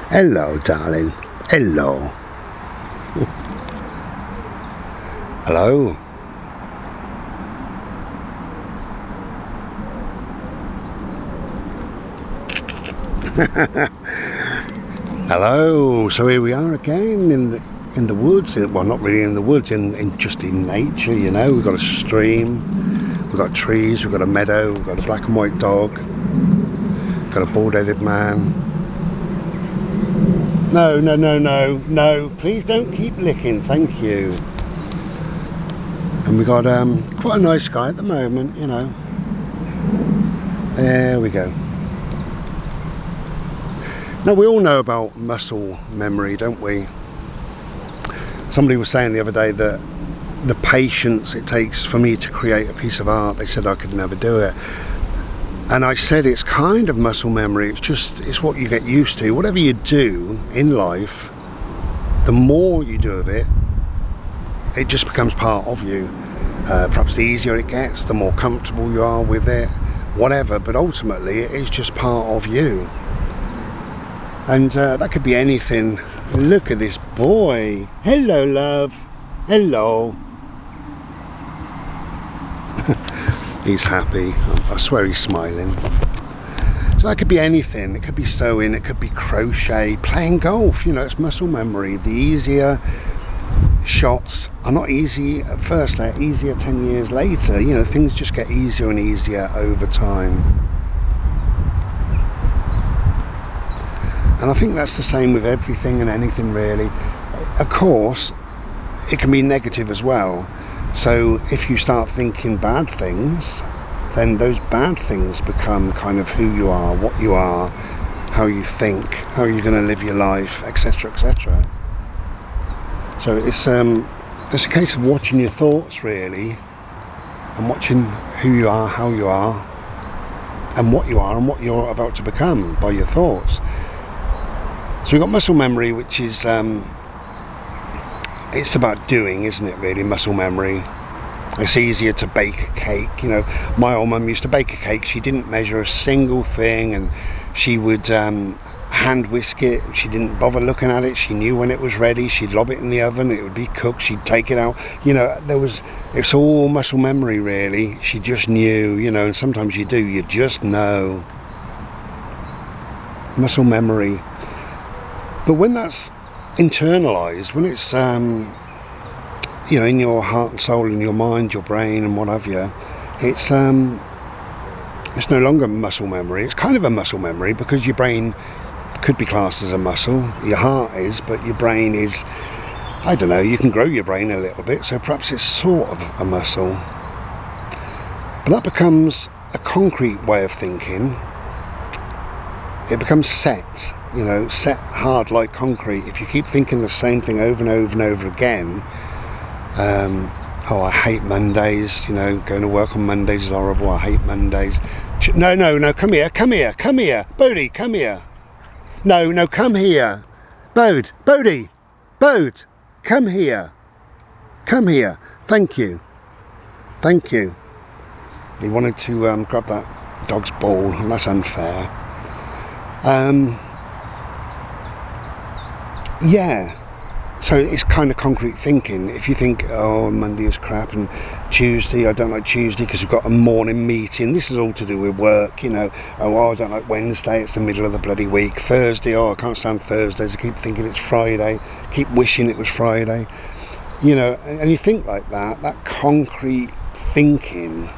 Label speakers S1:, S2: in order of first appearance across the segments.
S1: Hello, darling. Hello. Hello. Hello. So here we are again in the woods. Well, not really in the woods, in just in nature. You know, we've got a stream, we've got trees, we've got a meadow, we've got a black and white dog, we've got a bald-headed man. No, no, no, no, no. Please don't keep licking. Thank you. And we got quite a nice sky at the moment. You know. There we go. Now, we all know about muscle memory, don't we? Somebody was saying the other day that the patience it takes for me to create a piece of art, they said I could never do it. And I said it's kind of muscle memory. It's what you get used to. Whatever you do in life, the more you do of it, it just becomes part of you. Perhaps the easier it gets, the more comfortable you are with it, whatever. But ultimately, it is just part of you. And that could be anything. Look at this boy. Hello, love. Hello. He's happy. I swear he's smiling. So that could be anything. It could be sewing, it could be crochet, playing golf. You know, it's muscle memory. The easier shots are not easy at first, they're easier 10 years later. You know, things just get easier and easier over time. And I think that's the same with everything and anything, really. Of course, it can be negative as well. So if you start thinking bad things, then those bad things become kind of who you are, what you are, how you think, how you're going to live your life, etc., etc. So it's a case of watching your thoughts, really, and watching who you are, how you are, and what you're about to become by your thoughts. So we've got muscle memory, which is it's about doing, isn't it, really, muscle memory. It's easier to bake a cake. You know, my old mum used to bake a cake. She didn't measure a single thing, and she would hand whisk it. She didn't bother looking at it. She knew when it was ready. She'd lob it in the oven. It would be cooked. She'd take it out. You know, it's all muscle memory, really. She just knew, you know, and sometimes you do. You just know. Muscle memory. But when that's internalized, when it's you know, in your heart and soul, in your mind, your brain, and what have you, it's no longer muscle memory. It's kind of a muscle memory because your brain could be classed as a muscle. Your heart is, but your brain is, I don't know, you can grow your brain a little bit, so perhaps it's sort of a muscle. But that becomes a concrete way of thinking. It becomes set. You know, set hard like concrete. If you keep thinking the same thing over and over and over again, oh, I hate Mondays, you know, going to work on Mondays is horrible, I hate Mondays. No, come here, Bodie, come here. No, come here. Bodie, come here. Thank you. He wanted to grab that dog's ball, and that's unfair. Yeah, so it's kind of concrete thinking. If you think, oh, Monday is crap, and Tuesday, I don't like Tuesday because we've got a morning meeting. This is all to do with work, you know. Oh, I don't like Wednesday, it's the middle of the bloody week. Thursday, oh, I can't stand Thursdays. I keep thinking it's Friday, keep wishing it was Friday. You know, and you think like that concrete thinking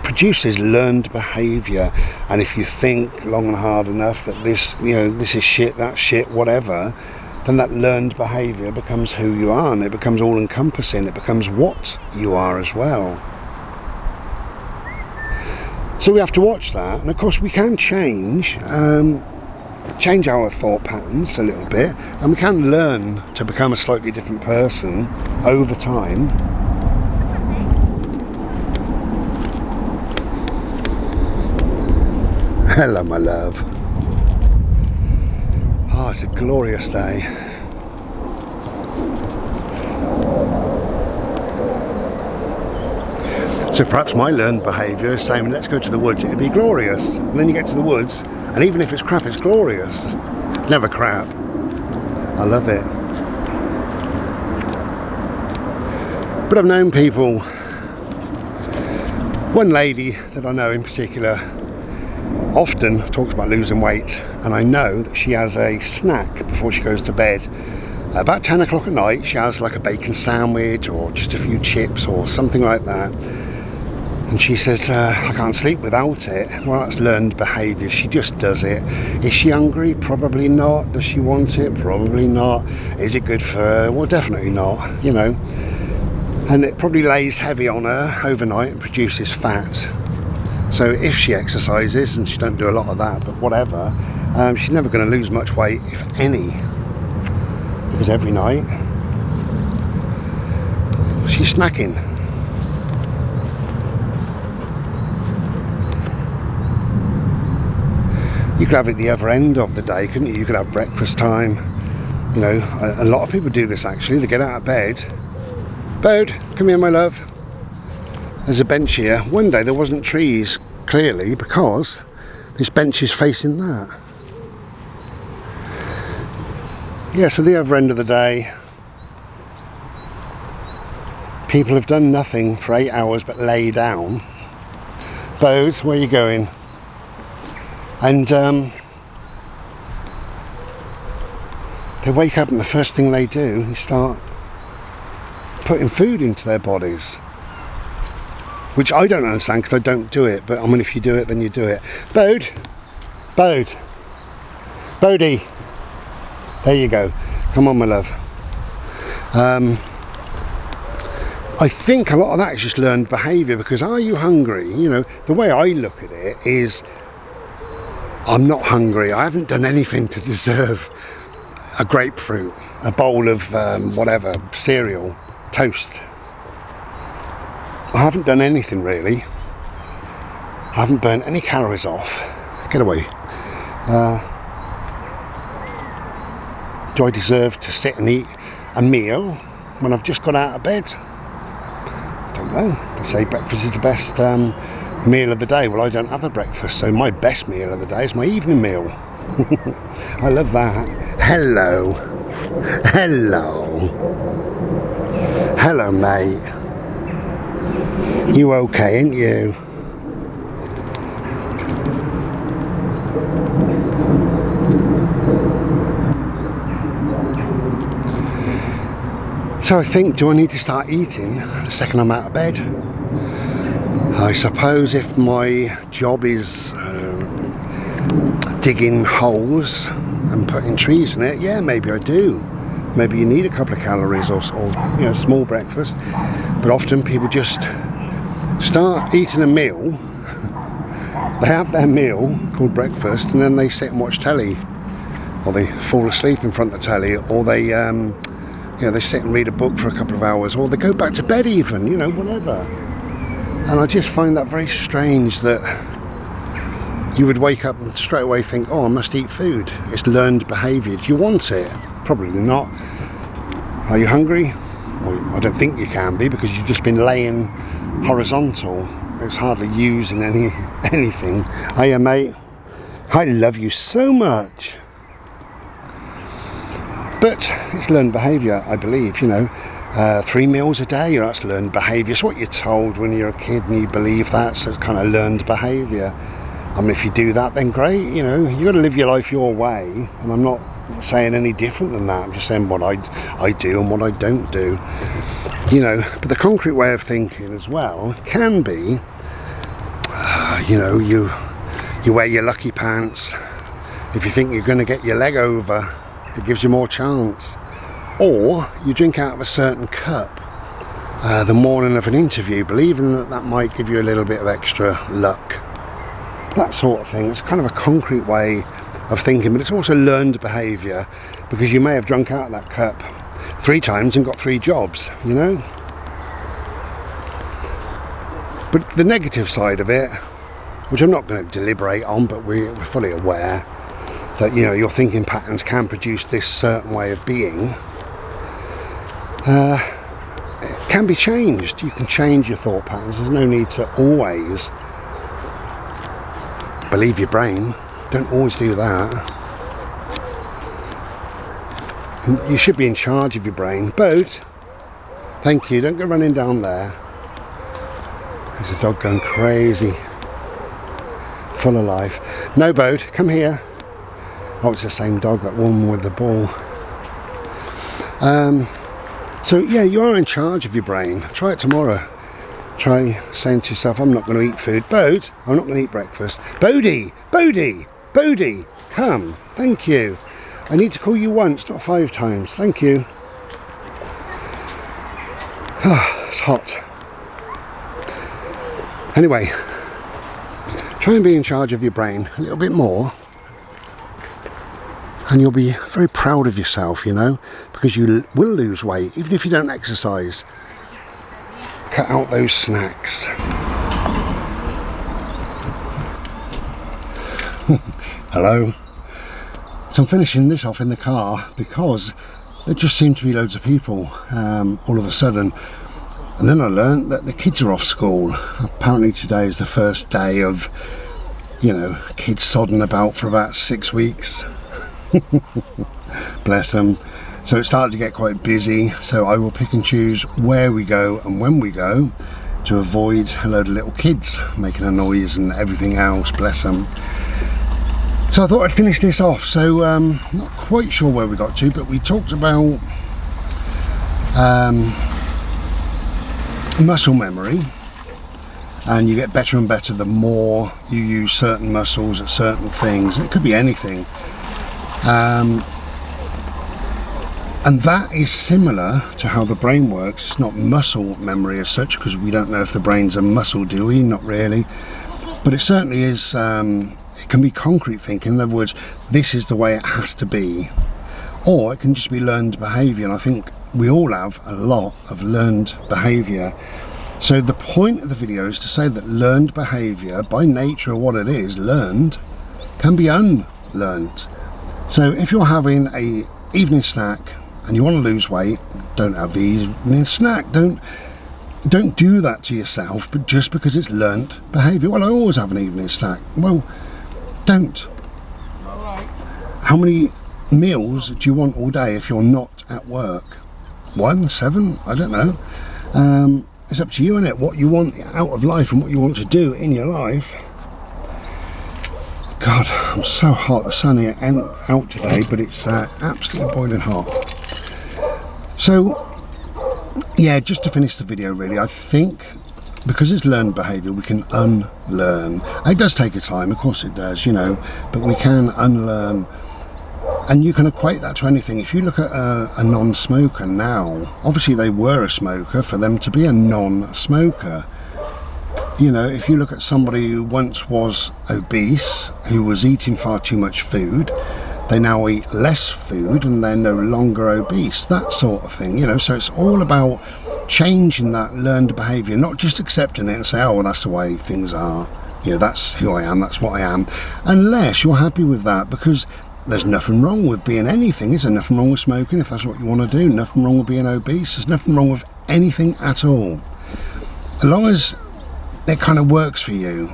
S1: produces learned behaviour. And if you think long and hard enough that this, you know, this is shit, that's shit, whatever, then that learned behaviour becomes who you are, and it becomes all encompassing. It becomes what you are as well. So we have to watch that, and of course we can change our thought patterns a little bit, and we can learn to become a slightly different person over time. Hello, my love. Oh, it's a glorious day. So perhaps my learned behaviour is saying, let's go to the woods, it'd be glorious. And then you get to the woods, and even if it's crap, it's glorious. Never crap. I love it. But I've known people, one lady that I know in particular often talks about losing weight, and I know that she has a snack before she goes to bed. About 10 o'clock at night she has like a bacon sandwich or just a few chips or something like that, and she says, I can't sleep without it. Well, that's learned behaviour. She just does it. Is she hungry? Probably not. Does she want it? Probably not. Is it good for her? Well, definitely not, you know. And it probably lays heavy on her overnight and produces fat. So if she exercises, and she don't do a lot of that, but whatever, she's never going to lose much weight, if any, because every night she's snacking. You could have it the other end of the day, couldn't you? You could have breakfast time. You know, a lot of people do this actually. They get out of bed. Bode, come here my love. There's a bench here. One day there wasn't trees, clearly, because this bench is facing that. Yeah, so the other end of the day, people have done nothing for 8 hours but lay down. Bode, where are you going? And they wake up and the first thing they do is start putting food into their bodies, which I don't understand because I don't do it, but I mean, if you do it, then you do it. Bodie, there you go. Come on, my love. I think a lot of that is just learned behaviour, because are you hungry? You know, the way I look at it is, I'm not hungry. I haven't done anything to deserve a grapefruit, a bowl of whatever, cereal, toast. I haven't done anything really. I haven't burnt any calories off. Get away. Do I deserve to sit and eat a meal when I've just got out of bed? Don't know. They say breakfast is the best meal of the day. Well, I don't have a breakfast, so my best meal of the day is my evening meal. I love that. Hello. Hello, mate. You okay, ain't you? So I think, do I need to start eating the second I'm out of bed? I suppose if my job is digging holes and putting trees in it, yeah, maybe I do. Maybe you need a couple of calories or you know, small breakfast. But often people just start eating a meal. They have their meal called breakfast, and then they sit and watch telly, or they fall asleep in front of the telly, or they you know, they sit and read a book for a couple of hours, or they go back to bed even, you know, whatever. And I just find that very strange that you would wake up and straight away think, oh, I must eat food. It's learned behaviour. Do you want it? Probably not. Are you hungry? Well, I don't think you can be, because you've just been laying horizontal. It's hardly using anything. Hiya, mate. I love you so much. But it's learned behaviour, I believe, you know. 3 meals a day, that's learned behaviour. It's what you're told when you're a kid and you believe that, so it's kind of learned behaviour. I mean, if you do that, then great, you know. You've got to live your life your way, and I'm not saying any different than that. I'm just saying what I do and what I don't do, you know. But the concrete way of thinking as well can be, you know, you wear your lucky pants. If you think you're going to get your leg over, it gives you more chance. Or you drink out of a certain cup the morning of an interview, believing that that might give you a little bit of extra luck. That sort of thing. It's kind of a concrete way of thinking, but it's also learned behaviour, because you may have drunk out of that cup 3 times and got 3 jobs, you know. But the negative side of it, which I'm not going to deliberate on, but we're fully aware that, you know, your thinking patterns can produce this certain way of being. It can be changed. You can change your thought patterns. There's no need to always believe your brain. Don't always do that. And you should be in charge of your brain. Boat, thank you, don't go running down there. There's a dog going crazy, full of life. No, Boat, come here. Oh, it's the same dog, that woman with the ball. So yeah, you are in charge of your brain. Try it tomorrow. Try saying to yourself, I'm not going to eat food. Boat, I'm not going to eat breakfast. Bodie, Bodie, Bodie, come. Thank you. I need to call you once, not 5 times. Thank you. It's hot. Anyway, try and be in charge of your brain a little bit more. And you'll be very proud of yourself, you know, because you will lose weight, even if you don't exercise. Cut out those snacks. Hello. So I'm finishing this off in the car because there just seemed to be loads of people all of a sudden. And then I learnt that the kids are off school. Apparently today is the first day of, you know, kids sodding about for about 6 weeks. Bless them. So it started to get quite busy, so I will pick and choose where we go and when we go to avoid a load of little kids making a noise and everything else, bless them. So I thought I'd finish this off. So not quite sure where we got to, but we talked about muscle memory, and you get better and better the more you use certain muscles at certain things. It could be anything. And that is similar to how the brain works. It's not muscle memory as such, because we don't know if the brain's a muscle, do we? Not really. But it certainly is, it can be concrete thinking. In other words, this is the way it has to be. Or it can just be learned behaviour. And I think we all have a lot of learned behaviour. So the point of the video is to say that learned behaviour, by nature of what it is, learned, can be unlearned. So if you're having a evening snack and you want to lose weight, don't have the evening snack. Don't do that to yourself, but just because it's learnt behaviour. Well, I always have an evening snack. Well, don't. How many meals do you want all day if you're not at work? 1, 7? I don't know. It's up to you, isn't it? What you want out of life and what you want to do in your life. God, I'm so hot. The sun here ain't out today, but it's absolutely boiling hot. So, yeah, just to finish the video, really, I think because it's learned behaviour, we can unlearn. It does take a time, of course it does, you know, but we can unlearn. And you can equate that to anything. If you look at a non-smoker now, obviously they were a smoker for them to be a non-smoker. You know, if you look at somebody who once was obese, who was eating far too much food, they now eat less food and they're no longer obese, that sort of thing, you know. So it's all about changing that learned behaviour, not just accepting it and say, oh, well, that's the way things are. You know, that's who I am, that's what I am. Unless you're happy with that, because there's nothing wrong with being anything. Is there nothing wrong with smoking if that's what you want to do? Nothing wrong with being obese. There's nothing wrong with anything at all. As long as it kind of works for you,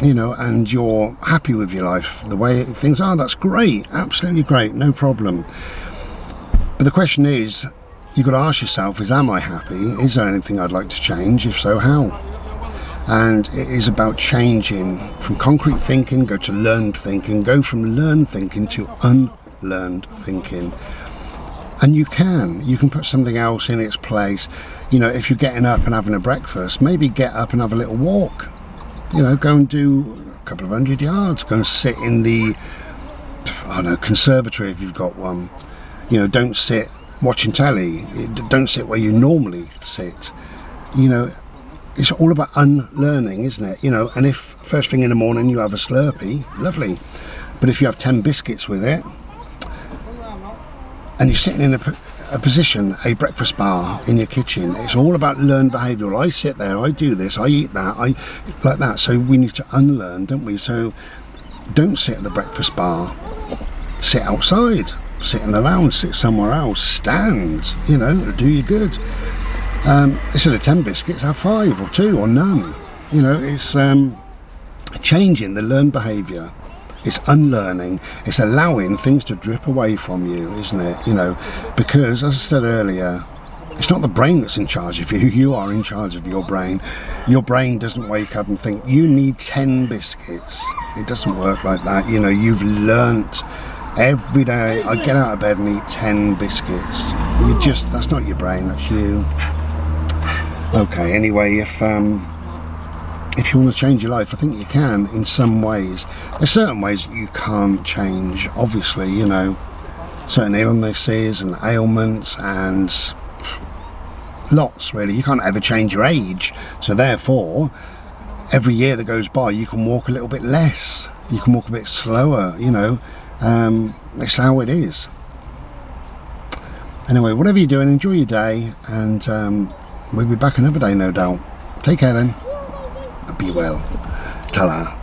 S1: you know, and you're happy with your life, the way things are, that's great, absolutely great, no problem. But the question is, you've got to ask yourself, is am I happy? Is there anything I'd like to change? If so, how? And it is about changing from concrete thinking, go to learned thinking, go from learned thinking to unlearned thinking. And you can put something else in its place. You know, if you're getting up and having a breakfast, maybe get up and have a little walk. You know, go and do a couple of 100 yards. Go and sit in the, I don't know, conservatory if you've got one. You know, don't sit watching telly. Don't sit where you normally sit. You know, it's all about unlearning, isn't it? You know, and if first thing in the morning you have a Slurpee, lovely. But if you have 10 biscuits with it, and you're sitting in a position, a breakfast bar in your kitchen, it's all about learned behaviour. Well, I sit there, I do this, I eat that, I like that. So we need to unlearn, don't we? So don't sit at the breakfast bar. Sit outside, sit in the lounge, sit somewhere else, stand, you know, it'll do you good. Instead of 10 biscuits, have 5 or 2 or none. You know, it's changing the learned behaviour. It's unlearning. It's allowing things to drip away from you, isn't it? You know, because as I said earlier, it's not the brain that's in charge of you. You are in charge of your brain. Your brain doesn't wake up and think, you need 10 biscuits. It doesn't work like that. You know, you've learnt every day, I get out of bed and eat 10 biscuits. That's not your brain, that's you. Okay, anyway, if you want to change your life, I think you can in some ways. There's certain ways you can't change, obviously, you know, certain illnesses and ailments and lots, really. You can't ever change your age, so therefore every year that goes by you can walk a little bit less, you can walk a bit slower, you know. It's how it is. Anyway, whatever you're doing, enjoy your day, and we'll be back another day, no doubt. Take care then. Be well. Ta-ra.